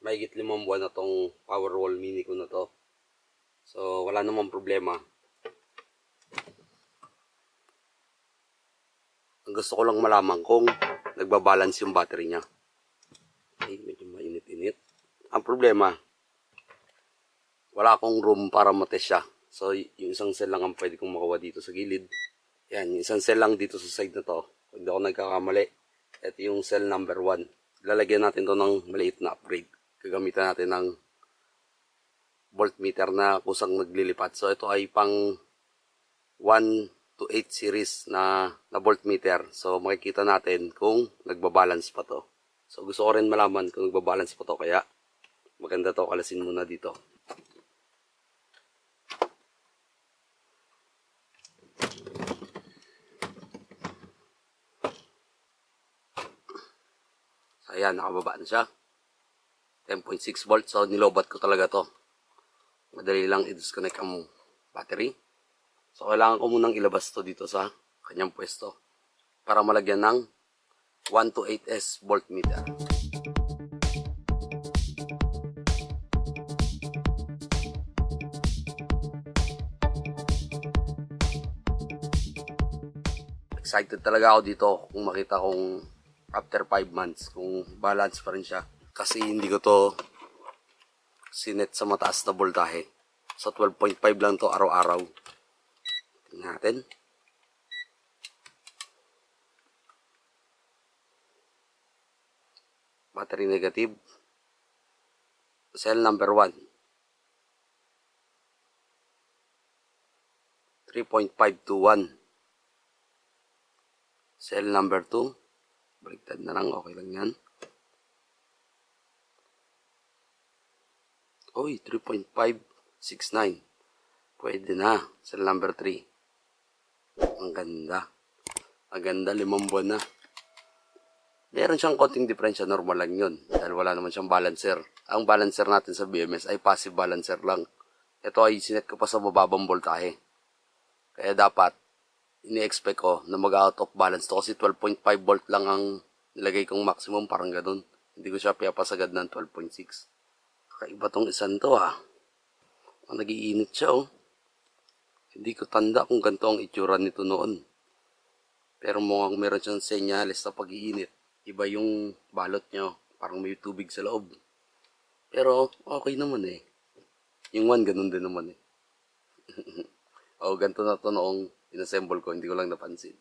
mahigit 5 buwan na tong Powerwall Mini ko na to. So wala namang problema. Ang gusto ko lang malaman kung nagbabalance yung battery niya. Okay, medyo mainit-init. Ang problema, wala akong room para matest siya. So yung isang cell lang ang pwede kong makuha dito sa gilid. Yan, yung isang cell lang dito sa side na to. Kung hindi ako nagkakamali, ito yung cell number 1. Lalagyan natin to ng maliit na upgrade. Gagamitan natin ng voltmeter na kusang naglilipat. So ito ay pang 1 to 8 series na voltmeter. So makikita natin kung nagbabalance pa to. So gusto ko rin malaman kung nagbabalance pa to, kaya maganda to, kalasin muna dito. So ayan, nakababa na siya. 10.6 volts. So nilobat ko talaga to. Madali lang i-disconnect ang battery. So kailangan ko munang ilabas to dito sa kanyang pwesto para malagyan ng 1 to 8S voltmeter. Excited talaga ako dito kung makita kong after 5 months kung balance pa rin siya. Kasi hindi ko to sinet sa mataas na voltahe. So 12.5 lang to araw-araw. Tingnan natin. Battery negative. Cell number 1. 3.521. Cell number 2. Baliktad na lang. Okay lang yan. Uy, 3.569. Pwede na. Cell number 3. Ang ganda. Ang ganda, 5 buwan na. Meron siyang konting diferensya, normal lang yun. Dahil wala naman siyang balancer. Ang balancer natin sa BMS ay passive balancer lang. Ito ay sinet ko pa sa mababang voltahe. Kaya dapat, ini-expect ko na mag-out of balance to kasi 12.5 volt lang ang nilagay kong maximum, parang ganun. Hindi ko siya pinapasagad ng 12.6. Kakaiba tong isan to Nag-iinit siya Hindi ko tanda kung ganito ang itsura nito noon. Pero mukhang meron siyang senyales na pag-iinit. Iba yung balot niya. Parang may tubig sa loob. Pero okay naman Yung 1 ganun din naman ganito na to noong inassemble ko. Hindi ko lang napansin.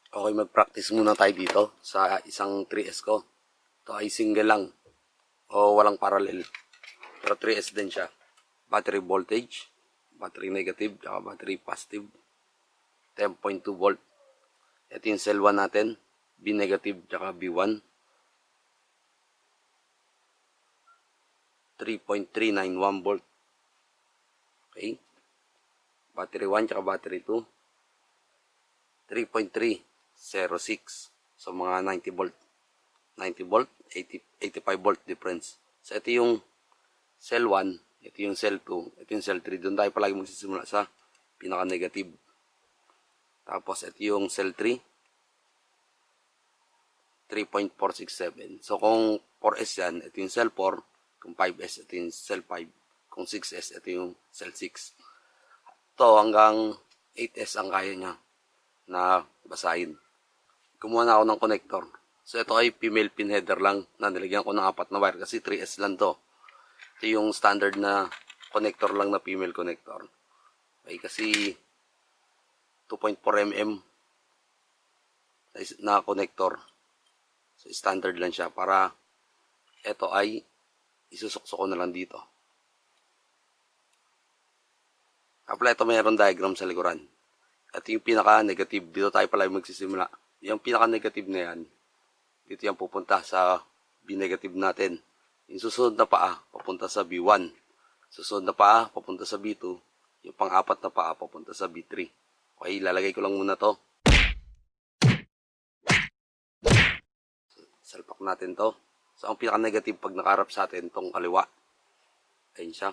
Okay, mag-practice muna tayo dito sa isang 3S ko. Ito ay single lang. Walang parallel. Pero 3S din siya. Battery voltage, battery negative, at battery positive. 10.2 volt. Ito yung cell 1 natin. B negative, at B1. 3.391 volt. Okay. Battery 1 at battery 2. 3.306. So mga 90 volt. 90 volt, 85 volt difference. So ito yung cell 1, ito yung cell 2, ito yung cell 3. Doon tayo palagi magsisimula sa pinaka-negative. Tapos ito yung cell 3, 3.467. So kung 4S yan, ito yung cell 4. Kung 5S, ito yung cell 5. Kung 6S, ito yung cell 6. Ito hanggang 8S ang kaya niya na basahin. Kumuha na ako ng connector. So ito ay female pin header lang na nilagyan ko ng 4 na wire kasi 3S lang to. Ito yung standard na connector lang na female connector. Okay, kasi 2.4 mm na connector. So standard lang siya para ito ay isusukso ko na lang dito. Apply ito, mayroon diagram sa likuran. At yung pinaka-negative, dito tayo pala magsisimula. Yung pinaka-negative na yan, dito yan pupunta sa B-negative natin. Yung susunod na paa, papunta sa B1. Susunod na paa, papunta sa B2. Yung pang-apat na paa, papunta sa B3. Okay, ilalagay ko lang muna to. Salpak natin to. So, ang pinaka-negative pag nakaharap sa atin, tong kaliwa. Ayun siya.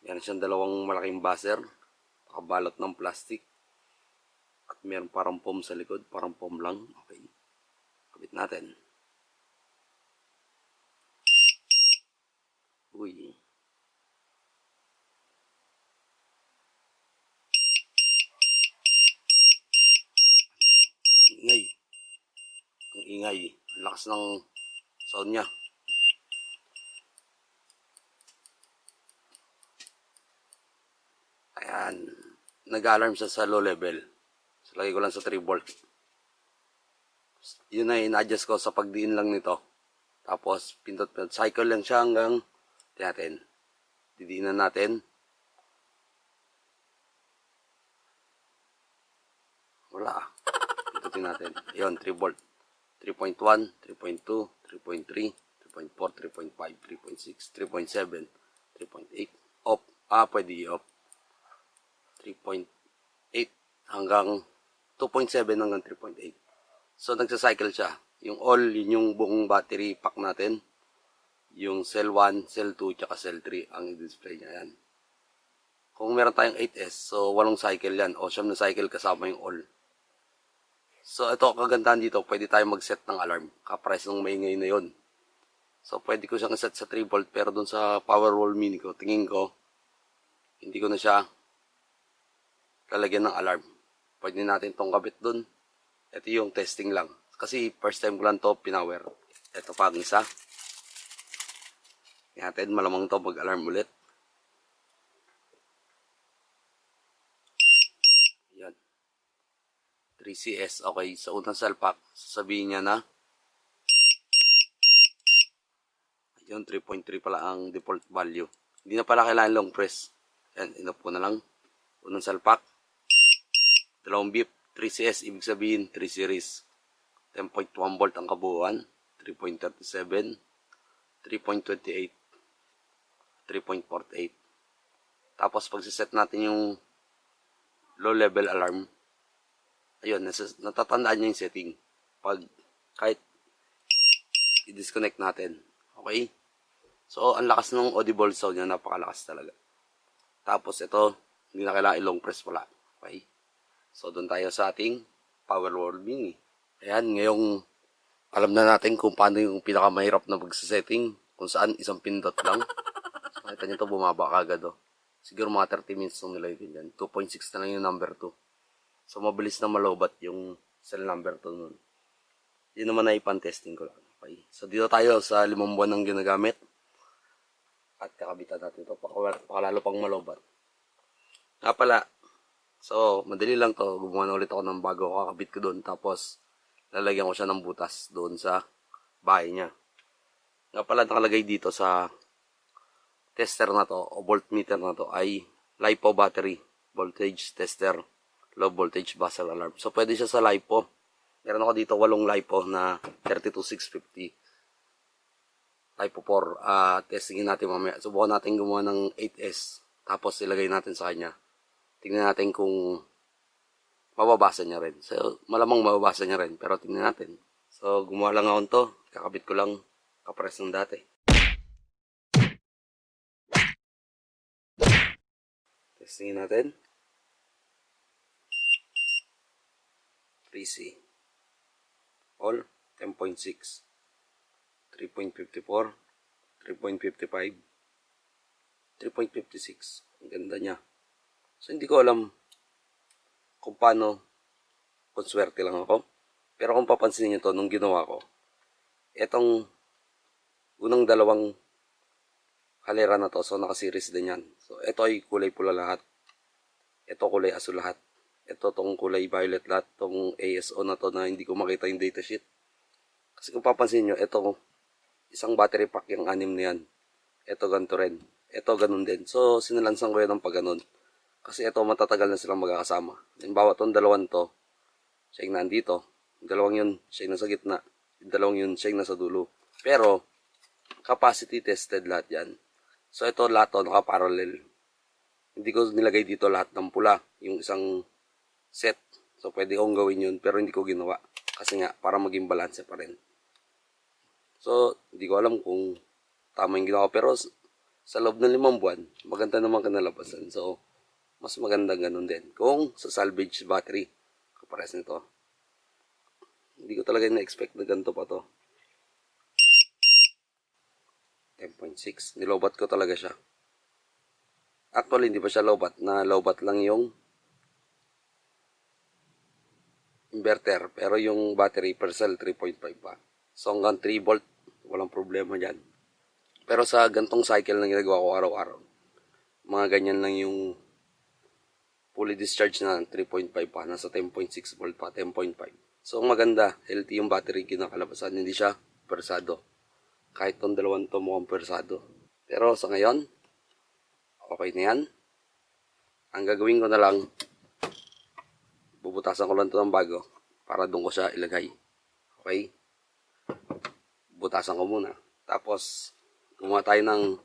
Yan siyang dalawang malaking buzzer. Nakabalot ng plastic. At meron parang foam sa likod. Parang foam lang. Okay. Kabit natin. ingay. Ang lakas ng sound niya. Ayan. Nag-alarm siya sa low level. So, lagay ko lang sa 3 volt. Yun na in-adjust ko sa pagdiin lang nito. Tapos, pindot-pindot. Cycle lang siya hanggang natin. Didiinan natin. Wala ah. Pindutin natin. Ayun, 3 volt. 3.1, 3.2, 3.3, 3.4, 3.5, 3.6, 3.7, 3.8. Off. Pwede i-off. 3.8 hanggang 2.7 hanggang 3.8. So, nagsa-cycle siya. Yung all, yun yung buong battery pack natin. Yung cell 1, cell 2, tsaka cell 3 ang i-display niya yan. Kung meron tayong 8S, so 8 cycle yan. O 9 na cycle kasama yung all. So, ito kagandahan dito, pwede tayo mag-set ng alarm. Kaprice ng maingay na yun. So, pwede ko siyang set sa 3 volt, pero dun sa Powerwall Mini ko, tingin ko, hindi ko na siya lalagyan ng alarm. Pwede natin itong kabit dun. Ito yung testing lang. Kasi first time ko lang to pinower. Ito pa ang isa. Natin, malamang to mag-alarm ulit. Yan. 3CS. Okay, sa unang salpak, sasabihin niya na yun, 3.3 pala ang default value. Hindi na pala kailangan long press. Yan, inop ko na lang. Unang salpak. 2 beep. 3CS, ibig sabihin 3 series. 10.1 volt ang kabuuan. 3.37. 3.28. 3.48. Tapos pag set natin yung low level alarm, ayun, natatandaan niya yung setting. Pag kahit i-disconnect natin. Okay? So, ang lakas ng audible sound niya, napakalakas talaga. Tapos ito, hindi na kailangan i-long press pala. Okay? So, doon tayo sa ating Powerwall Mini. Ayan, ngayong alam na natin kung paano yung pinakamahirap na pagsasetting, kung saan isang pindot lang. So, nakita nyo ito, bumaba kagad oh. Siguro mga 30 minutes nung nilagay ko dyan. 2.6 na lang yung number 2. So, mabilis na malobat yung cell number 2 nun. Yun naman ay pan-testing ko lang. Okay. So, dito tayo sa 5 buwan ng ginagamit. At kakabitan natin ito. Pakalalo pang malobat. Nga pala, so, madali lang to. Gumawa na ulit ako ng bago. Kakabit ko doon. Tapos, lalagyan ko siya ng butas doon sa bahay niya. Nga pala, nakalagay dito sa tester na to, o voltmeter na to, ay LiPo battery. Voltage tester. Low voltage buzzer alarm. So, pwede siya sa LiPo. Meron ako dito 8 LiPo na 32650. LiPo 4. Testingin natin mamaya. Subukan natin gumawa ng 8S. Tapos, ilagay natin sa kanya. Tingnan natin kung mababasa niya rin. So, malamang mababasa niya rin. Pero tingnan natin. So, gumawa lang ako to. Kakabit ko lang kapres ng dati. Testingin natin. 3C. All. 10.6. 3.54. 3.55. 3.56. Ang ganda niya. So, hindi ko alam kung paano, kung swerte lang ako. Pero kung papansinin nyo to, nung ginawa ko, etong unang dalawang kalera na to, so naka-series din yan. So, ito ay kulay pula lahat. Ito kulay asul lahat. Ito tong kulay violet lahat. Tong ASO na to na hindi ko makita yung datasheet. Kasi kung papansin nyo, ito isang battery pack yung 6 na yan. Ito ganito rin. Ito ganun din. So, sinalansan ko yan ng pag ganun. Kasi ito, matatagal na silang magkakasama. Halimbawa, itong dalawang to, siya yung nandito. Yung dalawang yun, siya yung nasa gitna. Yung dalawang yun, siya yung nasa dulo. Pero, capacity tested lahat yan. So, ito lahat to, nakaparallel. Hindi ko nilagay dito lahat ng pula. Yung isang set. So, pwede kong gawin yun, pero hindi ko ginawa. Kasi nga, para maging balance pa rin. So, hindi ko alam kung tama yung ginawa. Pero, sa loob ng 5 buwan, maganda naman kinalabasan. So, mas maganda ganun din. Kung sa salvage battery, kapares nito. Hindi ko talaga na-expect na ganito pa to. 10.6. Nilobat ko talaga siya. Actually, hindi pa siya lobat. Na lobat lang yung inverter, pero yung battery per cell 3.5 pa. So hanggang 3 volt, walang problema dyan. Pero sa gantong cycle na ginagawa ko araw-araw, mga ganyan lang yung fully discharge na 3.5 pa, nasa 10.6 volt pa, 10.5. So maganda, healthy yung battery kinakalabasan, hindi siya persado. Kahit tong dalawang to mukhang persado. Pero sa ngayon, okay na yan. Ang gagawin ko na lang, bubutasan ko lang ito ng bago para doon ko siya ilagay. Okay? Butasan ko muna. Tapos, gumawa tayo ng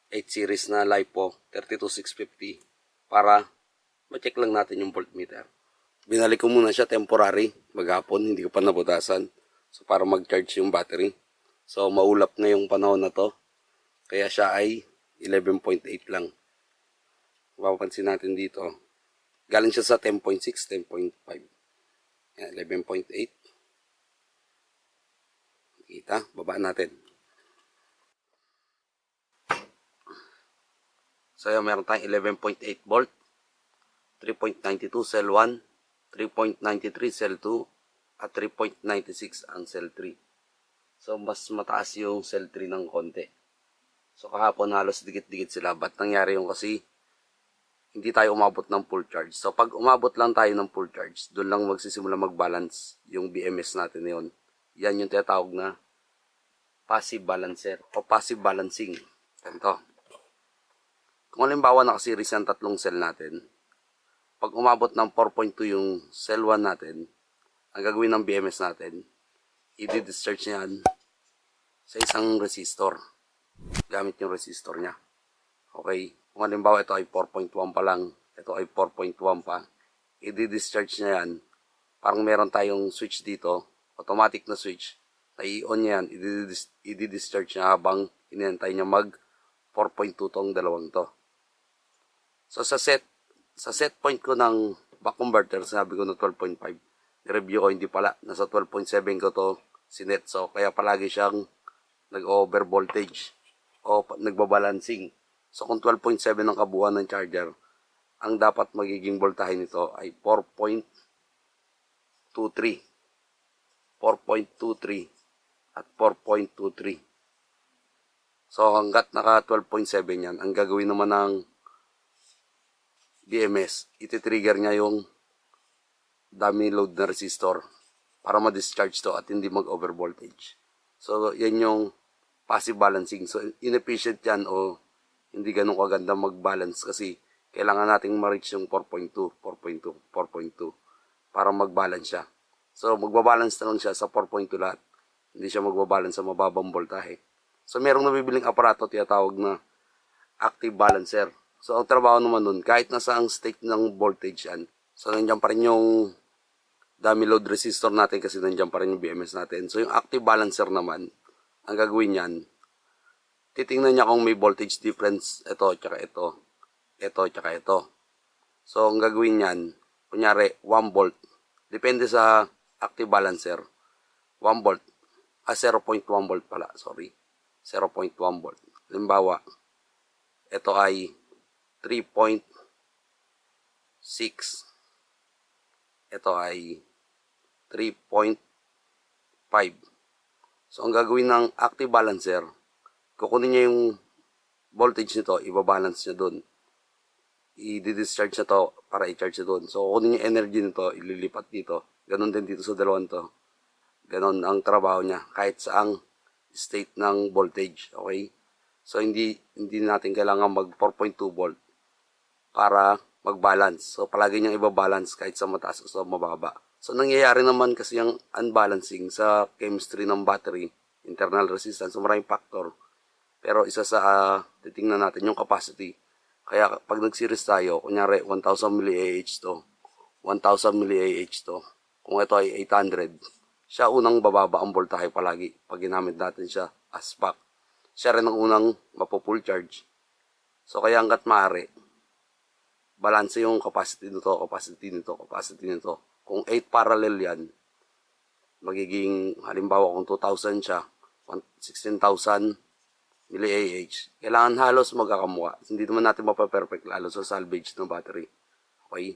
8 series na LiPo 32650 para ma-check lang natin yung voltmeter. Binalik ko muna siya temporary, maghapon, hindi ko pa nabutasan. So, para mag-charge yung battery. So, maulap na yung panahon na to. Kaya siya ay 11.8 lang. Mapapansin natin dito. Galing siya sa 10.6, 10.5. 11.8. Kita, baba natin. So, yun, meron tayong 11.8 volt, 3.92 cell 1, 3.93 cell 2, at 3.96 ang cell 3. So, mas mataas yung cell 3 ng konti. So, kahapon halos dikit-dikit sila. Ba't nangyari yung kasi hindi tayo umabot ng full charge. So, pag umabot lang tayo ng full charge, doon lang magsisimula mag-balance yung BMS natin yun. Yan yung tinatawag na passive balancer o passive balancing. Ganito. Kung halimbawa nakaseries ang tatlong cell natin, pag umabot ng 4.2 yung cell 1 natin, ang gagawin ng BMS natin, i-discharge niyan sa isang resistor. Gamit yung resistor niya. Okay. Kung halimbawa ito ay 4.1 pa lang, ito ay 4.1 pa, i-discharge niya yan. Parang meron tayong switch dito, automatic na switch, na i-on niya yan, i-discharge niya habang inintay niya mag 4.2 tong dalawang to. So sa set point ko ng back converter, sabi ko na 12.5, review ko hindi pala, nasa 12.7 ko to sinet. So kaya palagi siyang nag-over voltage o nagbabalancing. So kung 12.7 ang kabuuan ng charger, ang dapat magiging voltahe nito ay 4.23. 4.23 at 4.23. So hanggat naka 12.7 yan, ang gagawin naman ng BMS, iti-trigger niya yung dummy load na resistor para ma-discharge to at hindi mag-over voltage. So yan yung passive balancing. So inefficient yan o hindi ganun kaganda mag-balance kasi kailangan nating ma-reach yung 4.2, 4.2, 4.2 para mag-balance siya. So, magbabalance na lang siya sa 4.2 lahat. Hindi siya magbabalance sa mababang voltahe. So, merong nabibiling aparato tinatawag na active balancer. So, ang trabaho naman nun, kahit nasa ang state ng voltage yan, so, nandiyan pa rin yung dummy load resistor natin kasi nandiyan pa rin yung BMS natin. So, yung active balancer naman, ang gagawin yan, titingnan niya kung may voltage difference, ito, tsaka ito, tsaka ito. So, ang gagawin niyan, kunyari, 1 volt. Depende sa active balancer. 1 volt. 0.1 volt pala, sorry. 0.1 volt. Halimbawa, ito ay 3.6. Ito ay 3.5. So, ang gagawin ng active balancer, kukunin niya yung voltage nito, ibabalance niya doon. I-discharge na to para i-charge na doon. So, kukunin yung energy nito, ililipat dito. Ganon din dito sa dalawang to. Ganon ang trabaho niya. Kahit saang state ng voltage. Okay? So, hindi natin kailangan mag 4.2 volt para mag-balance. So, palagi niyang ibabalance kahit sa mataas o sa mababa. So, nangyayari naman kasi yung unbalancing sa chemistry ng battery, internal resistance, so maraming factor. Pero isa sa titingnan natin yung capacity. Kaya pag nag-series tayo, kunyari 1000 mAh to, 1000 mAh to, kung ito ay 800, siya unang bababa ang voltahe palagi pag ginamit natin siya as pack. Siya rin ang unang mapo-full charge. So kaya hanggat maaari, balance yung capacity nito, capacity nito, capacity nito. Kung 8 parallel yan, magiging halimbawa kung 2000 siya, 16,000 mAh, kailangan halos magkakamukha. Hindi naman natin mapaperfect lalo sa salvage ng battery. Okay?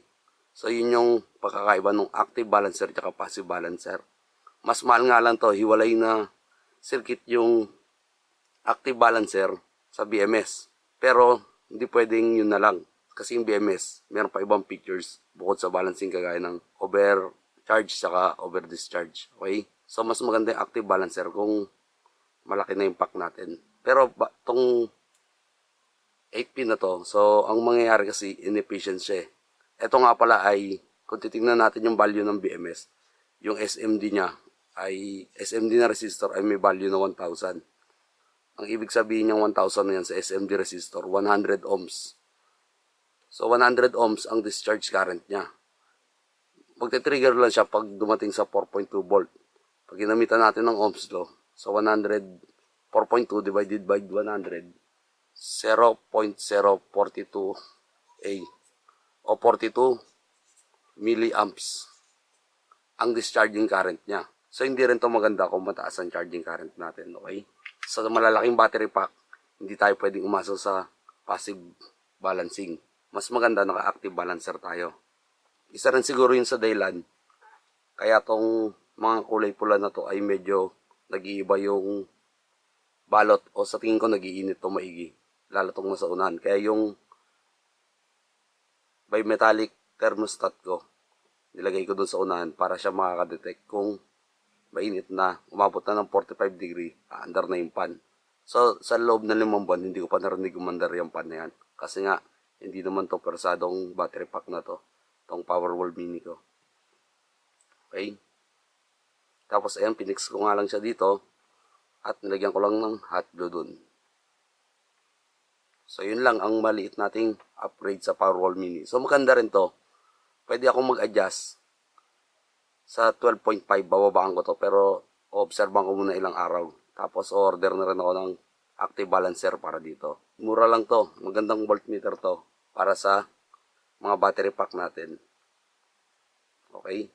So, yun yung pagkakaiba ng active balancer at passive balancer. Mas mahal nga lang to, hiwalay na circuit yung active balancer sa BMS. Pero, hindi pwedeng yun na lang. Kasi yung BMS, meron pa ibang features bukod sa balancing kagaya ng overcharge saka over discharge. Okay? So, mas maganda yung active balancer kung malaki na yung pack natin. Pero, itong 8 pin na to, so, ang mangyayari kasi inefficient siya. Ito nga pala ay, kung titingnan natin yung value ng BMS, yung SMD niya, SMD na resistor ay may value na 1,000. Ang ibig sabihin ng 1,000 na yan sa SMD resistor, 100 ohms. So, 100 ohms ang discharge current niya. Magte-trigger lang siya pag dumating sa 4.2 volt. Pag ginamitan natin ng ohms law, so 4.2 divided by 100, 0.042 A o 42 milliamps ang discharging current niya. So, hindi rin to maganda kung mataas ang charging current natin, okay? Sa malalaking battery pack, hindi tayo pwedeng umasa sa passive balancing. Mas maganda naka-active balancer tayo. Isa rin siguro yun sa dahilan, kaya tong mga kulay pula na to ay medyo nag-iiba yung balot o sa tingin ko nag-iinit to maigi. Lalo tong nasa unahan. Kaya yung bimetallic thermostat ko, nilagay ko dun sa unahan para siya makakadetect kung mainit na, umabot na ng 45 degree, under na yung pan. So, sa loob ng 5 buwan, hindi ko pa narinig umandar yung pan na yan. Kasi nga, hindi naman to persadong battery pack na to. Itong Powerwall Mini ko. Okay? Tapos, ayan, pinix ko nga lang siya dito. At nilagyan ko lang ng hot glue dun. So, yun lang ang maliit nating upgrade sa Powerwall Mini. So, maganda rin to. Pwede akong mag-adjust sa 12.5, bababaan ko to, pero obserban ko muna ilang araw. Tapos order na rin ako ng active balancer para dito. Mura lang to, magandang voltmeter to para sa mga battery pack natin. Okay?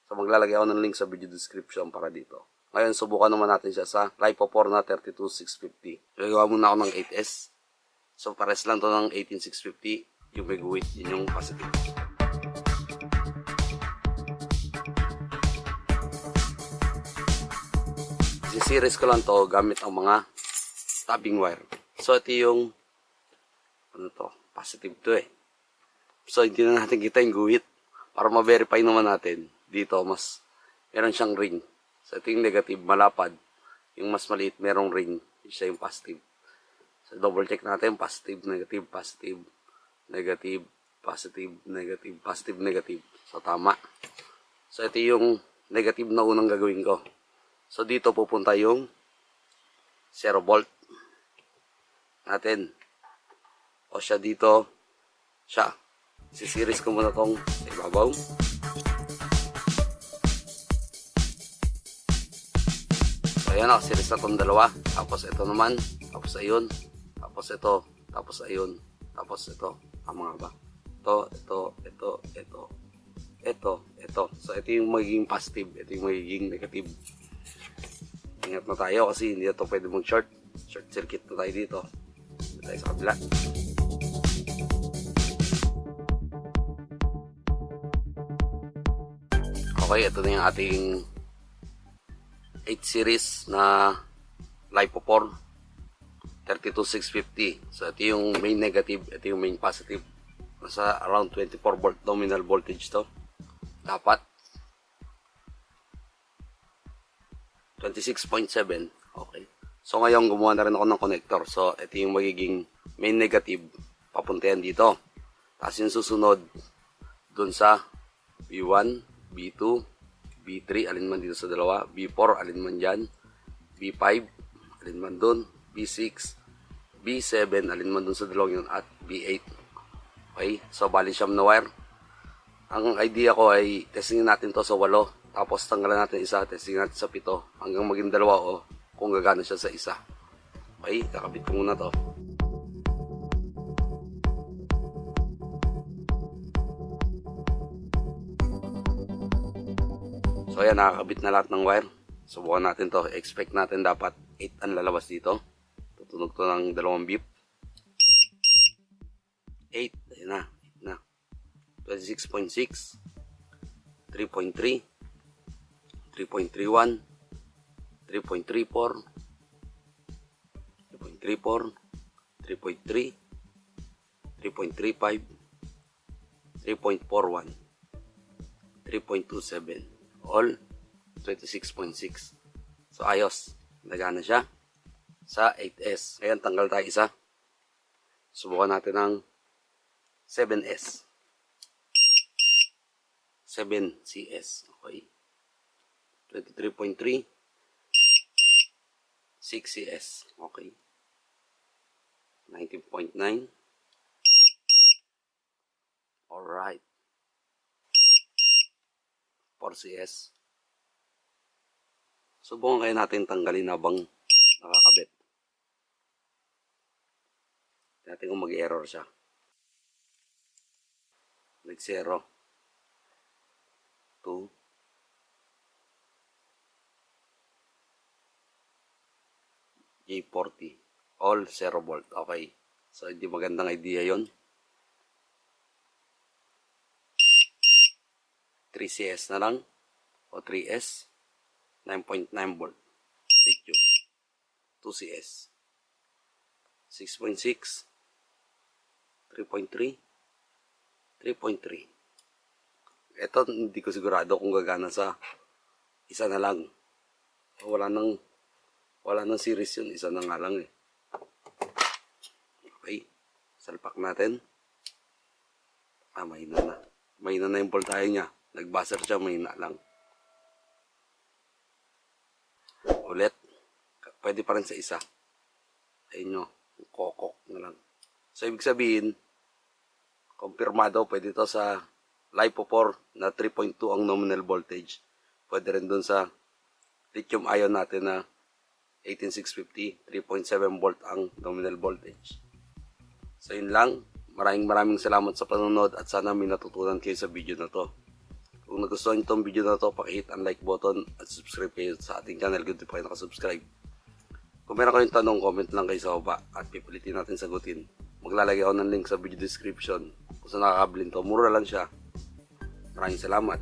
So maglalagay ako ng link sa video description para dito. Ngayon subukan naman natin siya sa LiPo4 na 32650. Gagawa muna ako ng 8S. So pares lang to ng 18650, yung may guhit, yun yung positive. Series ko lang to gamit ang mga tapping wire. So ito yung positive to eh. So hindi na natin kita yung guhit para ma-verify naman natin. Dito mas meron siyang ring. So ito yung negative, malapad. Yung mas maliit merong ring, siya yung positive. So double check natin, positive, negative, positive, negative, positive, negative, positive, negative. So tama. So ito yung negative na unang gagawin ko. So, dito pupunta yung 0 volt natin. O siya dito, siya. Sisiris ko muna tong ibabaw. So, ayan o, siris na tong dalawa. Tapos ito naman, tapos ayun, tapos ito, tapos ayun, tapos ito. Tama nga ba? Ito. So, ito yung magiging positive, ito yung magiging negative. Ingat na tayo kasi hindi na ito pwede mag-short. Short circuit na tayo dito. Dito tayo sa kabila. Okay, ito na yung ating 8 series na LiPo4 32650. So, ito yung main negative, ito yung main positive. Nasa around 24 volt nominal voltage to. Dapat 26.7. Okay. So, ngayon, gumawa na rin ako ng connector. So, ito yung magiging main negative. Papunta yan dito. Tapos yung susunod, dun sa B1, B2, B3, alin man dito sa dalawa. B4, alin man dyan. B5, alin man dun. B6, B7, alin man dun sa dalawang yun. At B8. Okay. So, bali siyam na wire. Ang idea ko ay testingin natin to sa 8. Tapos tanggalan natin isa, testing natin sa 7 hanggang maging 2 o kung gagana siya sa isa. Okay, kakabit ko muna to. So ayan, nakakabit na lahat ng wire. Subukan natin to. Expect natin dapat 8 ang lalabas dito. Tutunog to ng 2 beep. 8, ayun na, 8 na. 26.6, 3.3, 3.31, 3.34, 3.34, 3.3, 3.35, 3.41, 3.27, all 26.6. So ayos, nagana siya sa 8S. Ayan, tanggal tayo isa. Subukan natin ang 7S. 7CS. Okay. 23.3. 6CS. Okay. 19.9. Alright. 4CS. Subukan kaya natin tanggalin habang nakakabit. Natin kung mag-error siya. Nag-0. 2. J40. All 0 volt. Okay. So, hindi magandang idea yon. 3CS na lang. O 3S. 9.9 volt. Lithium. 2CS. 6.6. 3.3. 3.3. Ito, hindi ko sigurado kung gagana sa isa na lang. Wala nang series yun. Isa na nga lang eh. Okay. Salpak natin. Mahina na. Mahina na yung voltahe niya. Nag-buzzer siya, mahina lang. Ulit. Pwede pa rin sa isa. Ayun nyo. Kokok na lang. So, ibig sabihin, kumpirmado, pwede ito sa LiPo 4 na 3.2 ang nominal voltage. Pwede rin dun sa lithium ion natin na 18650, 3.7 volt ang nominal voltage. So yun lang. Maraming salamat sa panonood at sana may natutunan kayo sa video na to. Kung nagustuhan nyo itong video na to, pakihit ang like button at subscribe kayo sa ating channel kung di pa kayo nakasubscribe. Kung meron kayong tanong, comment lang kayo sa baba at pipilitin natin sagutin. Maglalagay ako ng link sa video description kung saan nakakabilin to. Mura lang siya. Maraming salamat.